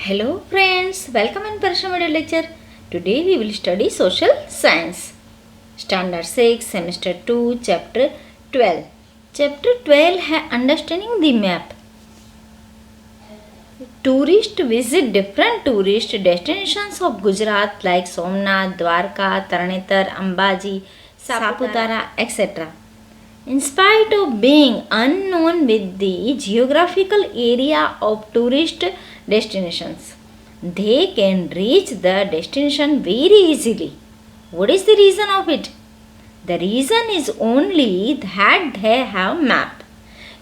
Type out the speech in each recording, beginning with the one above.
Hello friends, welcome in Parasham video lecture. Today we will study social science. Standard 6, semester 2, chapter 12. Chapter 12 है understanding the map. Tourists visit different tourist destinations of Gujarat like Somnath, Dwarka, Tarnetar, Ambaji, Saputara, etc. In spite of being unknown with the geographical area of tourist destinations, they can reach the destination very easily. What is the reason of it? The reason is only that they have map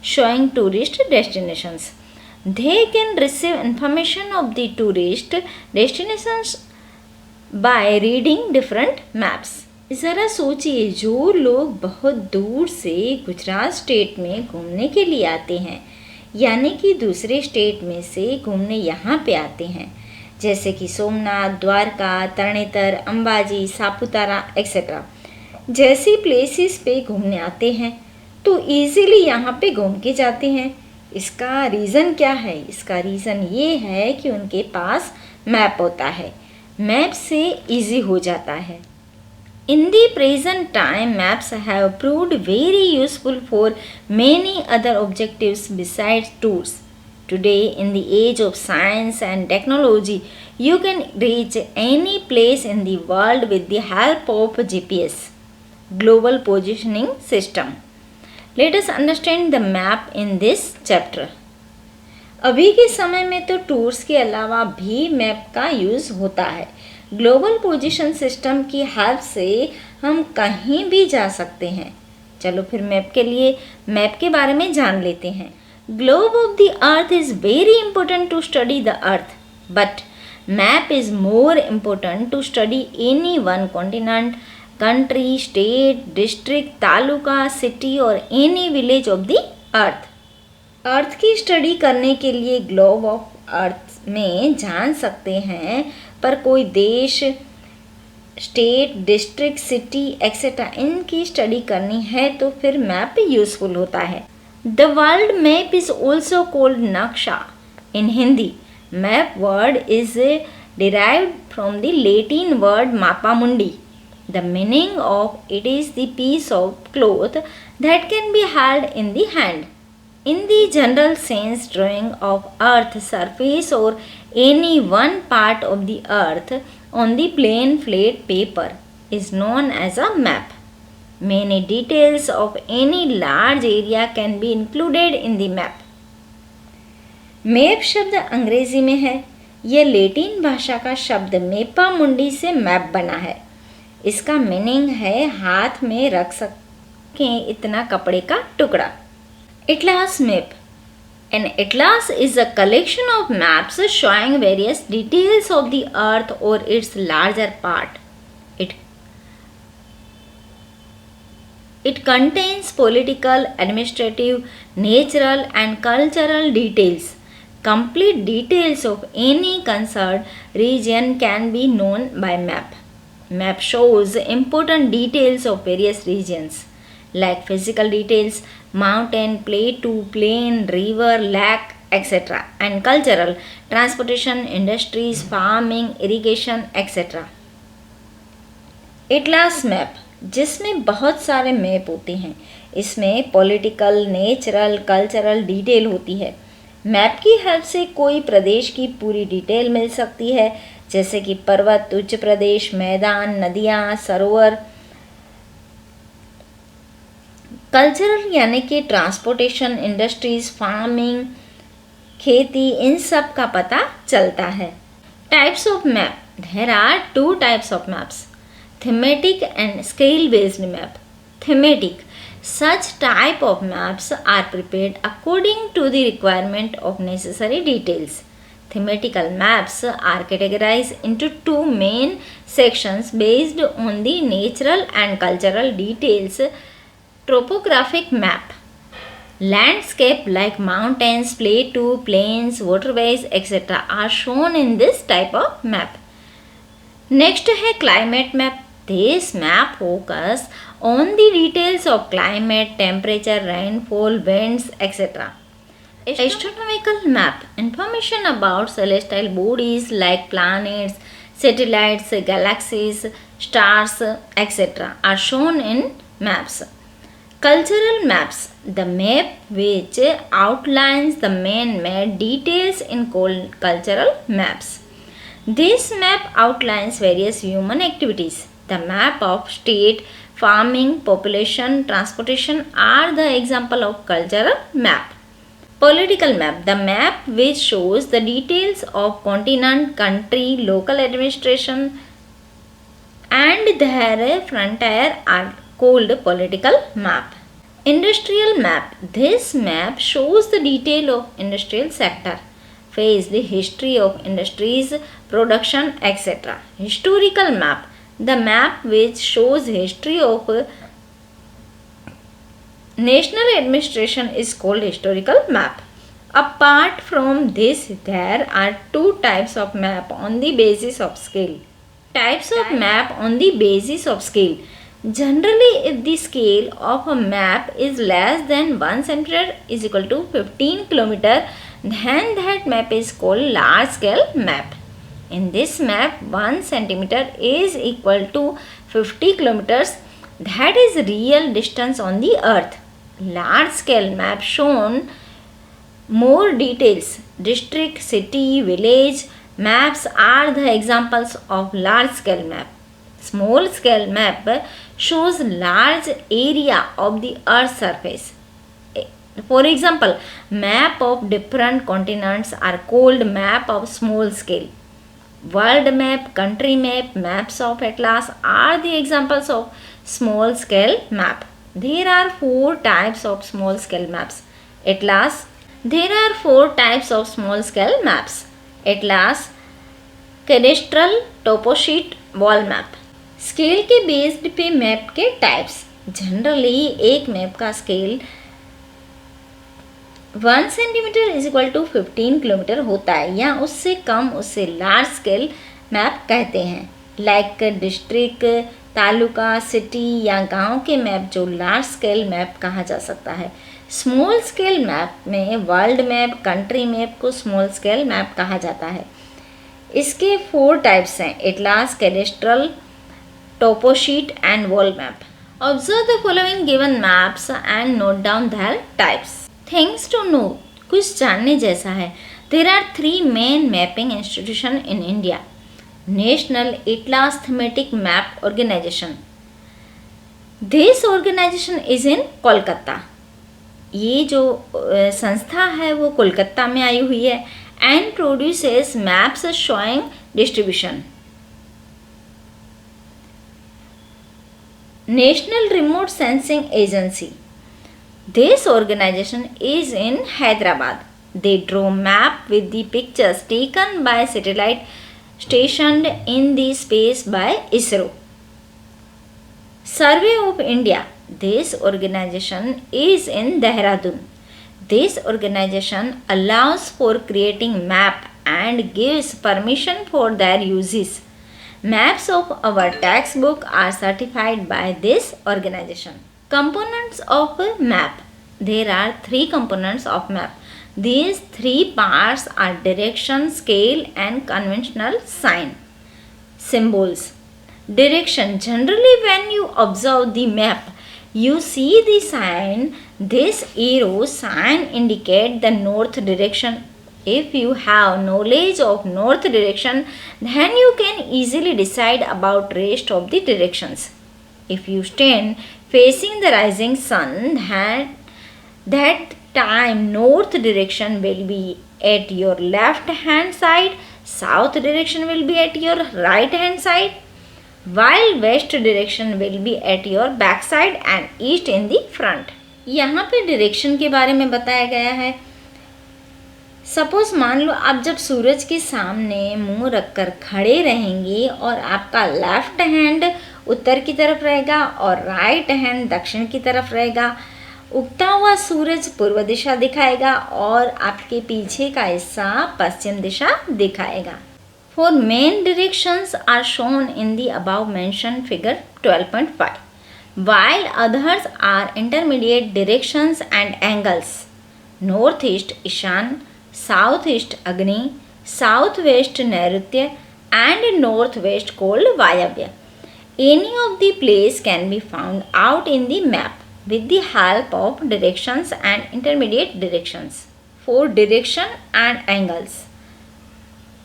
showing tourist destinations. They can receive information of the tourist destinations by reading different maps. ज़रा सोचिए, जो लोग बहुत दूर से Gujarat state में घूमने के लिए आते हैं, यानी कि दूसरे स्टेट में से घूमने यहाँ पे आते हैं, जैसे कि सोमनाथ, द्वारका, तरणेतर, अंबाजी, सापुतारा एक्सेट्रा जैसी प्लेसेस पे घूमने आते हैं, तो इजीली यहाँ पे घूम के जाते हैं. इसका रीज़न क्या है? इसका रीज़न ये है कि उनके पास मैप होता है. मैप से इजी हो जाता है. In the present time, maps have proved very useful for many other objectives besides tours. Today, in the age of science and technology, you can reach any place in the world with the help of GPS, Global Positioning System. Let us understand the map in this chapter. अभी के समय में तो tours के अलावा भी map का use होता है. ग्लोबल पोजीशन सिस्टम की हेल्प से हम कहीं भी जा सकते हैं. चलो फिर मैप के बारे में जान लेते हैं. Globe of the earth is very important to study the earth, but map is more important to study any one continent, country, state, district, taluka, city और any village of the earth. Earth की study करने के लिए globe of earth में जान सकते हैं, पर कोई देश, स्टेट, डिस्ट्रिक्ट, सिटी एक्सेट्रा इनकी स्टडी करनी है तो फिर मैप यूज़फुल होता है. The world map is also called नक्शा in Hindi. Map word is derived from the Latin word mappa mundi. The meaning of it is the piece of cloth that can be held in the hand. In the general sense, drawing of earth surface or any one part of the earth on the plain flat paper is known as a map. Many details of any large area can be included in the map. Map शब्द अंग्रेजी में है. यह Latin भाषा का शब्द मेपा मुंडी से मैप बना है. इसका मीनिंग है हाथ में रख सकें इतना कपड़े का टुकड़ा. Atlas map. An atlas is a collection of maps showing various details of the earth or its larger part. It contains political, administrative, natural and cultural details. Complete details of any concerned region can be known by map. Map shows important details of various regions, like physical details, mountain, plateau, plain, river, lake, etc. and cultural, transportation, industries, farming, irrigation, etc. Atlas map, जिसमें बहुत सारे map होते हैं. इसमें political, natural, cultural detail होती है. Map की help से कोई प्रदेश की पूरी डिटेल मिल सकती है, जैसे कि पर्वत, उच्च प्रदेश, मैदान, नदियाँ, सरोवर. कल्चरल यानी कि ट्रांसपोर्टेशन, इंडस्ट्रीज, फार्मिंग, खेती, इन सब का पता चलता है. Types of map. There are 2 types of maps, thematic and scale based map. Thematic. Such type of maps are prepared according to the requirement of necessary details. Thematical maps are categorized into 2 main sections based on the natural and cultural details. Topographic map. Landscape like mountains, plateau, plains, waterways, etc. are shown in this type of map. Next है climate map. This map focus on the details of climate, temperature, rainfall, winds, etc. Astronomical map. Information about celestial bodies like planets, satellites, galaxies, stars, etc. are shown in maps. Cultural maps. The map which outlines the man-made details in cultural maps. This map outlines various human activities. The map of state, farming, population, transportation are the example of cultural map. Political map. The map which shows the details of continent, country, local administration and their frontier are called political map. Industrial map. This map shows the detail of industrial sector, phase, the history of industries, production, etc. Historical map. The map which shows history of national administration is called historical map. Apart from this, there are two types of map on the basis of scale. Types of map on the basis of scale. Generally, if the scale of a map is less than 1 centimeter is equal to 15 kilometer, then that map is called large scale map. In this map, 1 centimeter is equal to 50 kilometers. That is real distance on the earth. Large scale map shown more details. District, city, village maps are the examples of large scale map. Small scale map shows large area of the earth's surface. For example, map of different continents are called map of small scale. World map, country map, maps of atlas are the examples of small scale map. There are four types of small scale maps. Atlas. There are four types of small scale maps. Atlas, cadastral, topo sheet, wall map. Scale के based पे map के types. Generally एक map का scale 1 centimetre is equal to 15 kilometre होता है या उससे कम, उससे लार्ज स्केल मैप कहते हैं. लाइक डिस्ट्रिक्ट, तालुका, सिटी या गांव के मैप जो लार्ज स्केल मैप कहा जा सकता है. स्मॉल स्केल मैप में वर्ल्ड मैप, कंट्री मैप को स्मॉल स्केल मैप कहा जाता है. इसके 4 टाइप्स हैं. Atlas, cadastral, topo sheet and wall map. Observe the following given maps and note down their types. Things to know. कुछ जानने जैसा है. There are 3 main mapping institutions in India. National Atlas Thematic Map Organization. This organization is in Kolkata. ये जो संस्था है वो कोलकाता में आई हुई है and produces maps showing distribution. National Remote Sensing Agency. This organization is in Hyderabad. They draw map with the pictures taken by satellite stationed in the space by ISRO. Survey of India. This organization is in Dehradun. This organization allows for creating map and gives permission for their uses. Maps of our textbook are certified by this organization. Components of a map. There are 3 components of map. These 3 parts are direction, scale and conventional sign. Symbols. Direction. Generally when you observe the map, you see the sign. This arrow sign indicate the north direction. If you have knowledge of north direction, then you can easily decide about rest of the directions. If you stand facing the rising sun, that time north direction will be at your left hand side, south direction will be at your right hand side, while west direction will be at your back side and east in the front. यहाँ पे direction के बारे में बताया गया है. Suppose मान लो आप जब सूरज के सामने मुंह रखकर खड़े रहेंगे और आपका लेफ्ट हैंड उत्तर की तरफ रहेगा और राइट हैंड दक्षिण की तरफ रहेगा. उगता हुआ सूरज पूर्व दिशा दिखाएगा और आपके पीछे का हिस्सा पश्चिम दिशा दिखाएगा. 4 main directions are shown in the above mentioned figure 12.5, while others are intermediate directions and angles. North east ईशान, साउथ ईस्ट अग्नि, साउथ वेस्ट नैऋत्य and northwest called Vayavya. Any of the place can be found out in the map with the help of directions and intermediate directions. For direction and angles: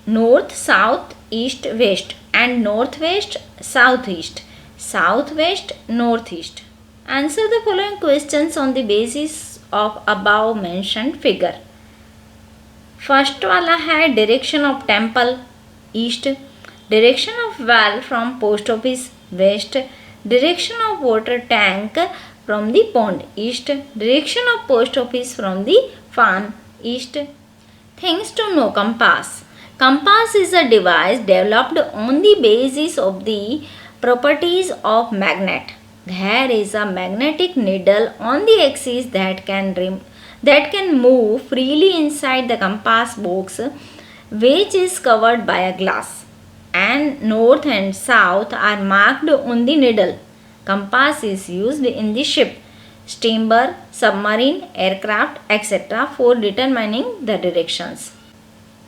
north, south, east, west and northwest, southeast, southwest, northeast. Answer the following questions on the basis of above mentioned figure. First वाला है direction of temple east, direction of well from post office west, direction of water tank from the pond east, direction of post office from the farm east. Things to know: compass. Compass is a device developed on the basis of the properties of magnet. There is a magnetic needle on the axis that can move freely inside the compass box, which is covered by a glass, and north and south are marked on the needle. Compass is used in the ship, steamer, submarine, aircraft, etc. for determining the directions.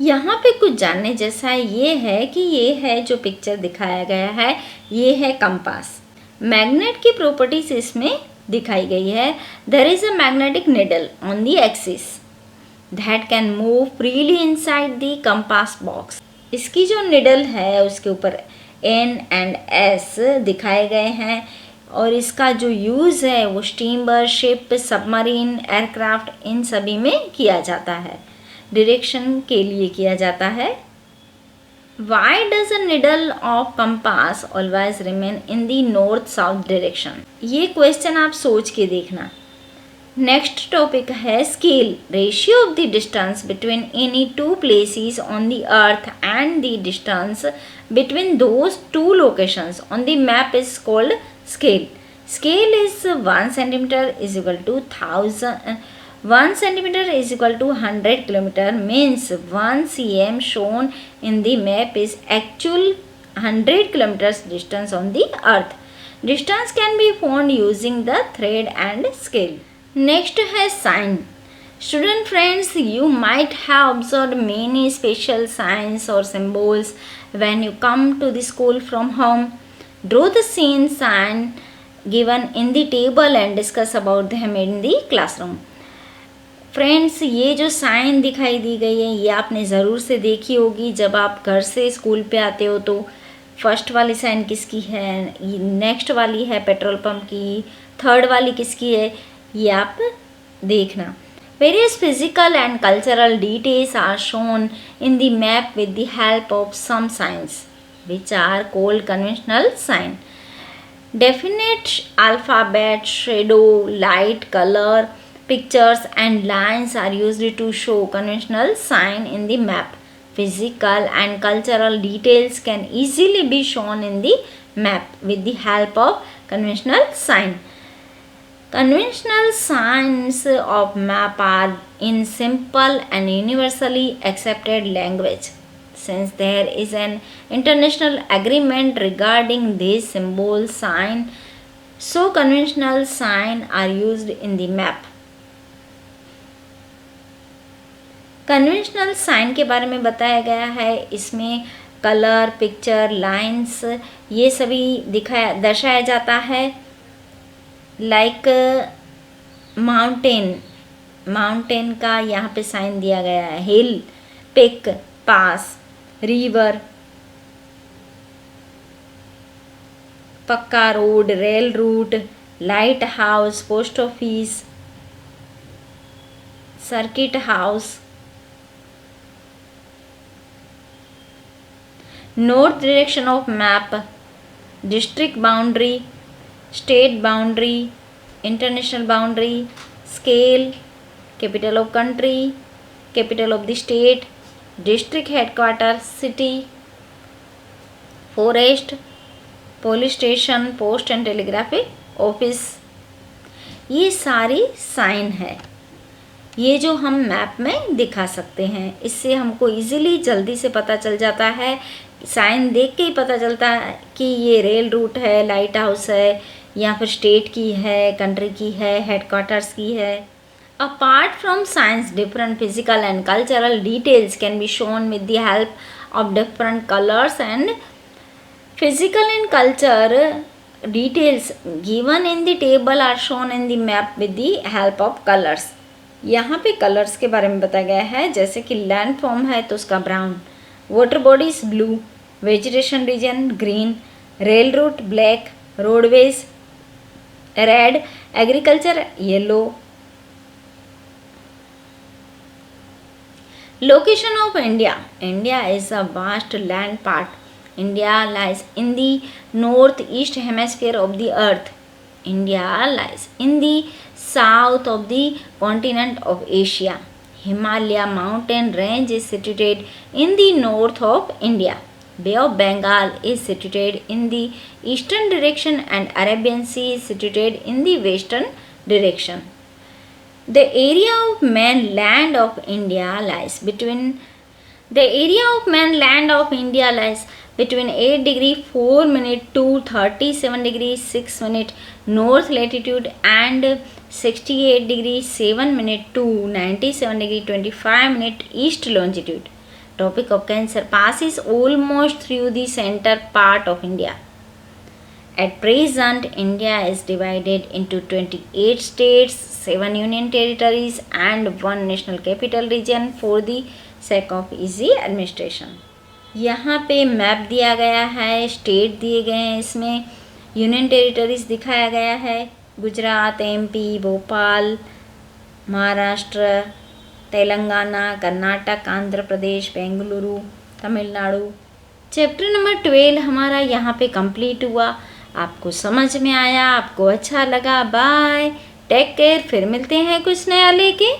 यहाँ पे कुछ जानने जैसा ये है कि ये है जो पिक्चर दिखाया गया है, ये है कंपास. मैग्नेट की प्रॉपर्टीज इसमें दिखाई गई है. There is a magnetic needle on the axis that can move freely inside the compass box. इसकी जो निडल है उसके ऊपर N एंड S दिखाए गए हैं और इसका जो यूज़ है वो स्टीमर, शिप, सबमरीन, एयरक्राफ्ट इन सभी में किया जाता है, डायरेक्शन के लिए किया जाता है. Why does a needle of compass always remain in the north-south direction? ये क्वेश्चन आप सोच के देखना. नेक्स्ट टॉपिक है scale. Ratio of the distance between any two places on the earth and the distance between those two locations on the map is called scale. Scale is 1 centimeter is equal to 1 centimeter is equal to 100 kilometer, means 1 cm shown in the map is actual 100 kilometers distance on the earth. Distance can be found using the thread and scale. Next है sign. Student friends, you might have observed many special signs or symbols when you come to the school from home. Draw the same sign given in the table and discuss about them in the classroom. Friends, ये जो sign दिखाई दी गई है ये आपने ज़रूर से देखी होगी जब आप घर से स्कूल पे आते हो. तो फर्स्ट वाली साइन किसकी है, नेक्स्ट वाली है पेट्रोल पंप की, थर्ड वाली किसकी है, ये आप देखना. Various physical and cultural details are shown in the map with the help of some science which are called conventional sign. Definite alphabet, shadow, light, colour, pictures and lines are used to show conventional sign in the map. Physical and cultural details can easily be shown in the map with the help of conventional sign. Conventional signs of map are in simple and universally accepted language. Since there is an international agreement regarding these symbol sign, so conventional sign are used in the map. Conventional sign के बारे में बताया गया है. इसमें colour, picture, lines ये सभी दर्शाया जाता है. लाइक माउंटेन का यहाँ पे साइन दिया गया है, हिल, पिक, पास, रिवर, पक्का road, rail route, light house, post office, circuit house. North direction of map, district boundary, state boundary, international boundary, scale, capital of country, capital of the state, district headquarters, city, forest, police station, post and telegraphic office. ये सारी sign है, ये जो हम map में दिखा सकते हैं. इससे हमको इजीली जल्दी से पता चल जाता है. साइन देख के ही पता चलता है कि ये रेल रूट है, लाइट हाउस है, या फिर स्टेट की है, कंट्री की है, हेडक्वार्टर्स की है. Apart from science, different physical and cultural details can be shown with the help of different colors and physical and culture details given in the table are shown in the map with the help of colors. यहाँ पे colours के बारे में बताया गया है, जैसे कि लैंड फॉर्म है तो उसका brown, water bodies blue, vegetation region green, rail route black, roadways red, agriculture yellow. Location of India. India is a vast land part. India lies in the northeast hemisphere of the earth. India lies in the south of the continent of Asia. Himalaya mountain range is situated in the north of India. Bay of Bengal is situated in the eastern direction and Arabian Sea is situated in the western direction. The area of mainland of India lies between 8 degree 4 minute to 37 degree 6 minute north latitude and 68 degree 7 minute to 97 degree 25 minute east longitude. Tropic of Cancer passes almost through the center part of India. At present, India is divided into 28 states, 7 union territories and 1 national capital region for the sake of easy administration. यहाँ पे map दिया गया है, state दिए गए हैं, इसमें union territories दिखाया गया है, Gujarat, MP, Bhopal, Maharashtra, Telangana, Karnataka, Andhra Pradesh, Bengaluru, Tamil Nadu. Chapter number 12 हमारा यहाँ पे कंप्लीट हुआ. आपको समझ में आया, आपको अच्छा लगा. Bye, take care. फिर मिलते हैं कुछ नया लेके.